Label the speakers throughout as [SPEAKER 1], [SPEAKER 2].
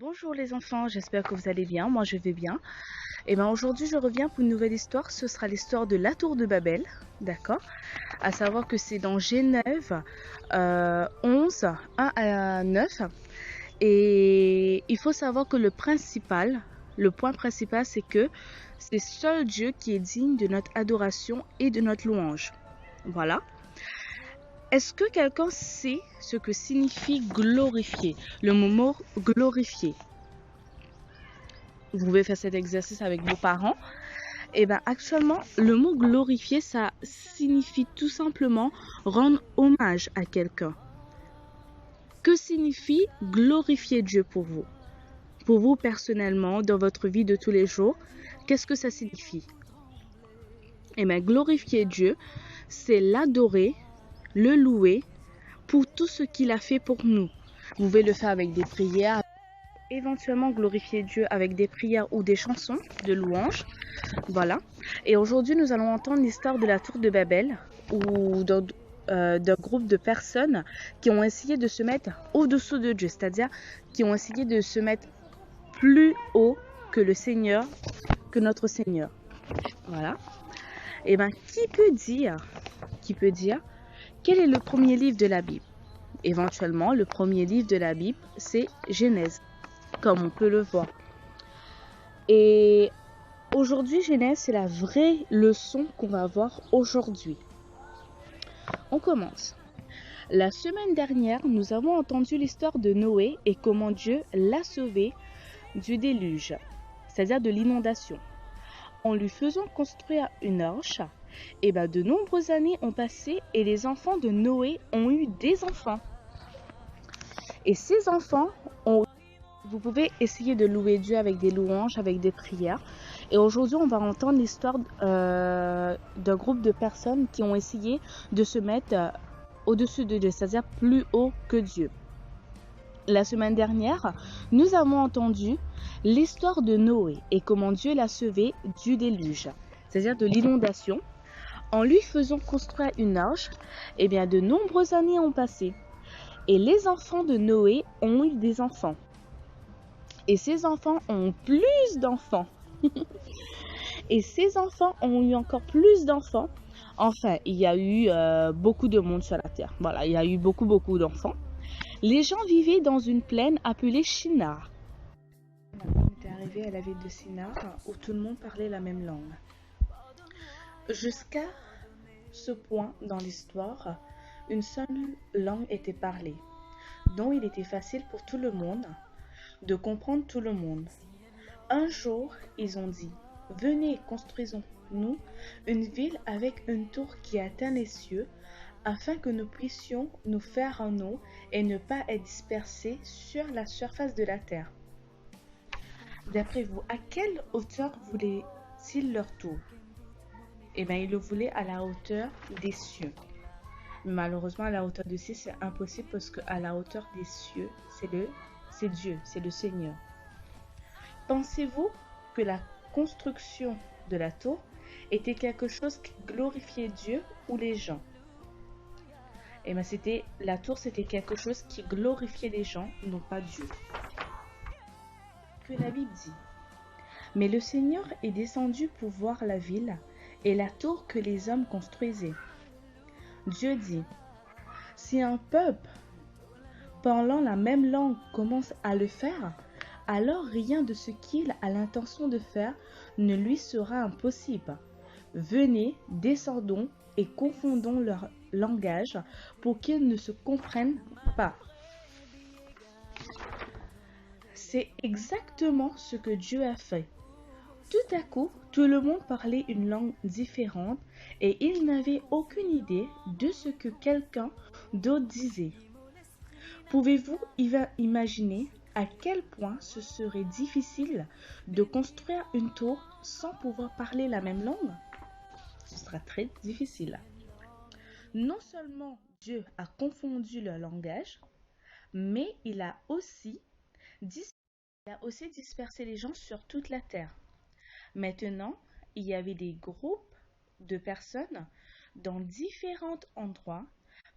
[SPEAKER 1] Bonjour les enfants, j'espère que vous allez bien, moi je vais bien. Et bien aujourd'hui je reviens pour une nouvelle histoire, ce sera l'histoire de la tour de Babel, d'accord? À savoir que c'est dans Genève 11, 1 à 9. Et il faut savoir que le point principal c'est que c'est seul Dieu qui est digne de notre adoration et de notre louange. Voilà. Est-ce que quelqu'un sait ce que signifie glorifier? Le mot glorifier. Vous pouvez faire cet exercice avec vos parents. Et bien actuellement, le mot glorifier, ça signifie tout simplement rendre hommage à quelqu'un. Que signifie glorifier Dieu pour vous? Pour vous personnellement, dans votre vie de tous les jours, qu'est-ce que ça signifie? Et bien glorifier Dieu, c'est l'adorer, le louer pour tout ce qu'il a fait pour nous. Vous pouvez le faire avec des prières, éventuellement glorifier Dieu avec des prières ou des chansons de louange. Voilà. Et aujourd'hui, nous allons entendre l'histoire de la tour de Babel ou d'un groupe de personnes qui ont essayé de se mettre au-dessous de Dieu, c'est-à-dire qui ont essayé de se mettre plus haut que le Seigneur, que notre Seigneur. Voilà. Et bien, qui peut dire quel est le premier livre de la Bible? Éventuellement, le premier livre de la Bible, c'est Genèse, comme on peut le voir. Et aujourd'hui, Genèse, c'est la vraie leçon qu'on va voir aujourd'hui. On commence. La semaine dernière, nous avons entendu l'histoire de Noé et comment Dieu l'a sauvé du déluge, c'est-à-dire de l'inondation. En lui faisant construire une arche, et de nombreuses années ont passé et les enfants de Noé ont eu des enfants. Et ces enfants ont... Vous pouvez essayer de louer Dieu avec des louanges, avec des prières. Et aujourd'hui, on va entendre l'histoire d'un groupe de personnes qui ont essayé de se mettre au-dessus de Dieu, c'est-à-dire plus haut que Dieu. La semaine dernière, nous avons entendu l'histoire de Noé et comment Dieu l'a sauvé du déluge, c'est-à-dire de l'inondation. En lui faisant construire une arche, de nombreuses années ont passé. Et les enfants de Noé ont eu des enfants. Et ces enfants ont plus d'enfants. Et ces enfants ont eu encore plus d'enfants. Enfin, il y a eu beaucoup de monde sur la terre. Voilà, il y a eu beaucoup d'enfants. Les gens vivaient dans une plaine appelée Shinar. On était arrivé à la ville de Shinar où tout le monde parlait la même langue. Jusqu'à ce point dans l'histoire, une seule langue était parlée, dont il était facile pour tout le monde de comprendre tout le monde. Un jour, ils ont dit, venez, construisons-nous une ville avec une tour qui atteint les cieux, afin que nous puissions nous faire un nom et ne pas être dispersés sur la surface de la terre. D'après vous, à quelle hauteur voulaient-ils leur tour? Ils le voulaient à la hauteur des cieux. Malheureusement, à la hauteur des cieux, c'est impossible parce qu'à la hauteur des cieux, c'est Dieu, c'est le Seigneur. Pensez-vous que la construction de la tour était quelque chose qui glorifiait Dieu ou les gens? La tour, c'était quelque chose qui glorifiait les gens, non pas Dieu. Que la Bible dit. Mais le Seigneur est descendu pour voir la ville et la tour que les hommes construisaient. Dieu dit, si un peuple parlant la même langue commence à le faire, alors rien de ce qu'il a l'intention de faire ne lui sera impossible. Venez, descendons et confondons leur langage pour qu'ils ne se comprennent pas. C'est exactement ce que Dieu a fait. Tout à coup, tout le monde parlait une langue différente et ils n'avaient aucune idée de ce que quelqu'un d'autre disait. Pouvez-vous imaginer à quel point ce serait difficile de construire une tour sans pouvoir parler la même langue? Ce sera très difficile. Non seulement Dieu a confondu leur langage, mais il a aussi dispersé les gens sur toute la terre. Maintenant, il y avait des groupes de personnes dans différents endroits,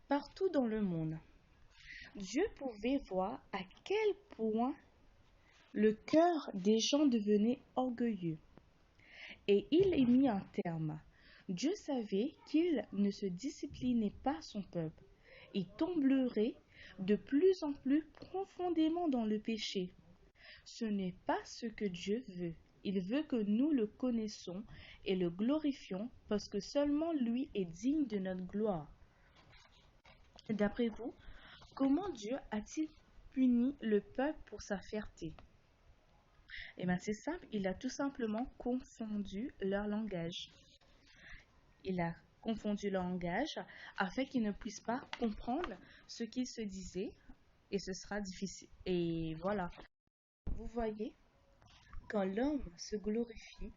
[SPEAKER 1] partout dans le monde. Dieu pouvait voir à quel point le cœur des gens devenait orgueilleux, et il y mit un terme. Dieu savait qu'il ne se disciplinait pas son peuple. Il tomberait de plus en plus profondément dans le péché. Ce n'est pas ce que Dieu veut. Il veut que nous le connaissions et le glorifions parce que seulement lui est digne de notre gloire. D'après vous, comment Dieu a-t-il puni le peuple pour sa fierté? Eh bien, c'est simple, il a tout simplement confondu leur langage. Il a confondu leur langage afin qu'ils ne puissent pas comprendre ce qu'ils se disaient et ce sera difficile. Et voilà, vous voyez, quand l'homme se glorifie,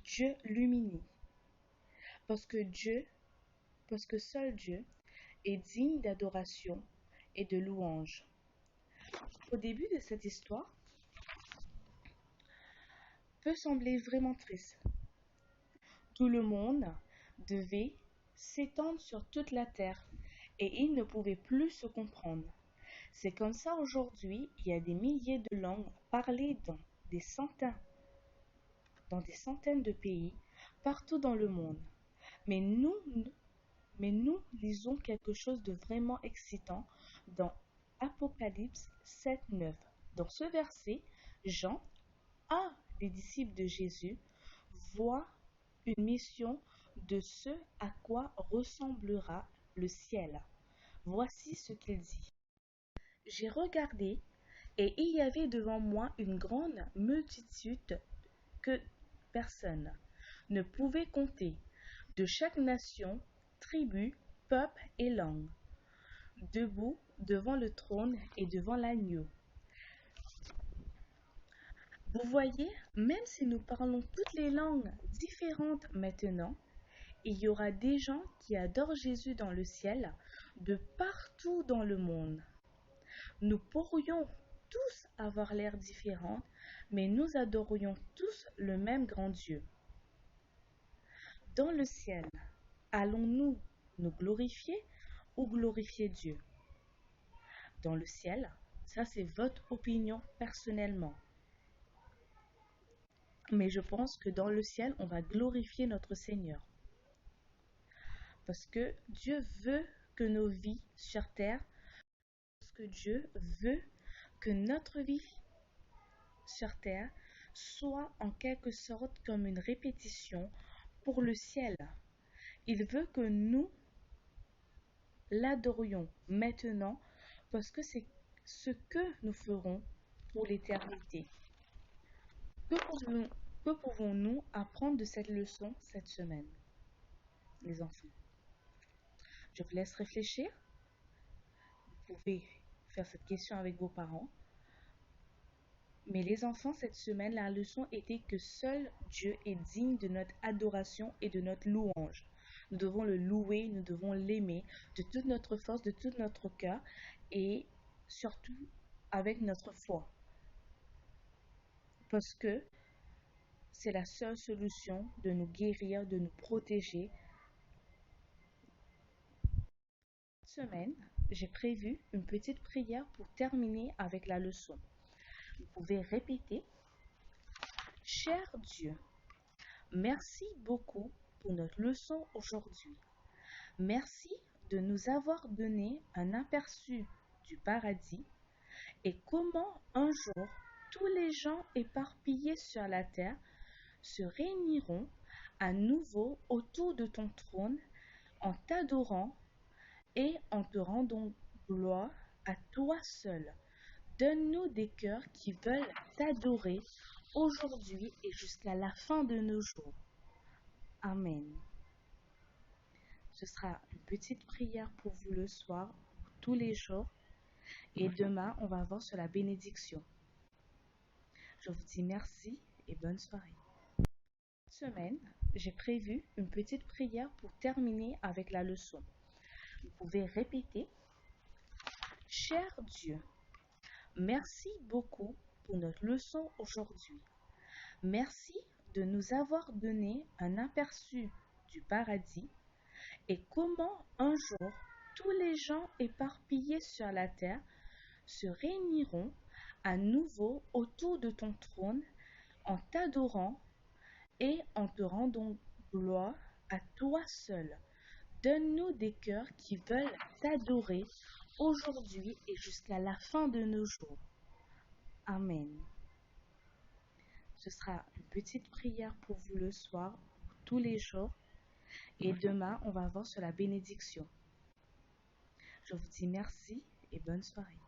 [SPEAKER 1] Dieu l'humilie. Parce que parce que seul Dieu est digne d'adoration et de louange. Au début de cette histoire, peut sembler vraiment triste. Tout le monde devait s'étendre sur toute la terre et ils ne pouvaient plus se comprendre. C'est comme ça aujourd'hui, il y a des milliers de langues parlées dans des centaines de pays, partout dans le monde. Mais nous, mais nous lisons quelque chose de vraiment excitant dans Apocalypse 7:9. Dans ce verset, Jean, un des disciples de Jésus, voit une mission de ce à quoi ressemblera le ciel. Voici ce qu'il dit. J'ai regardé et il y avait devant moi une grande multitude que personne ne pouvait compter, de chaque nation, tribu, peuple et langue, debout devant le trône et devant l'agneau. Vous voyez, même si nous parlons toutes les langues différentes maintenant, il y aura des gens qui adorent Jésus dans le ciel, de partout dans le monde. Nous pourrions tous avoir l'air différents, mais nous adorions tous le même grand Dieu. Dans le ciel, allons-nous nous glorifier ou glorifier Dieu? Dans le ciel, ça c'est votre opinion personnellement. Mais je pense que dans le ciel, on va glorifier notre Seigneur. Parce que Dieu veut que nos vies sur terre, parce que Dieu veut que notre vie sur terre soit en quelque sorte comme une répétition pour le ciel. Il veut que nous l'adorions maintenant parce que c'est ce que nous ferons pour l'éternité. Que pouvons-nous apprendre de cette leçon cette semaine, les enfants? Je vous laisse réfléchir. Vous pouvez faire cette question avec vos parents. Mais les enfants, cette semaine, la leçon était que seul Dieu est digne de notre adoration et de notre louange. Nous devons le louer, nous devons l'aimer de toute notre force, de tout notre cœur et surtout avec notre foi. Parce que c'est la seule solution de nous guérir, de nous protéger. Cette semaine, j'ai prévu une petite prière pour terminer avec la leçon. Vous pouvez répéter. Cher Dieu, merci beaucoup pour notre leçon aujourd'hui. Merci de nous avoir donné un aperçu du paradis et comment un jour tous les gens éparpillés sur la terre se réuniront à nouveau autour de ton trône en t'adorant et en te rendant gloire à toi seul. Donne-nous des cœurs qui veulent t'adorer aujourd'hui et jusqu'à la fin de nos jours. Amen. Ce sera une petite prière pour vous le soir, tous les jours. Et demain, on va voir sur la bénédiction. Je vous dis merci et bonne soirée. Cette semaine, j'ai prévu une petite prière pour terminer avec la leçon. Vous pouvez répéter. Cher Dieu, merci beaucoup pour notre leçon aujourd'hui. Merci de nous avoir donné un aperçu du paradis et comment un jour tous les gens éparpillés sur la terre se réuniront à nouveau autour de ton trône en t'adorant et en te rendant gloire à toi seul. Donne-nous des cœurs qui veulent t'adorer aujourd'hui et jusqu'à la fin de nos jours. Amen. Ce sera une petite prière pour vous le soir, tous les jours. Et demain, on va voir sur la bénédiction. Je vous dis merci et bonne soirée.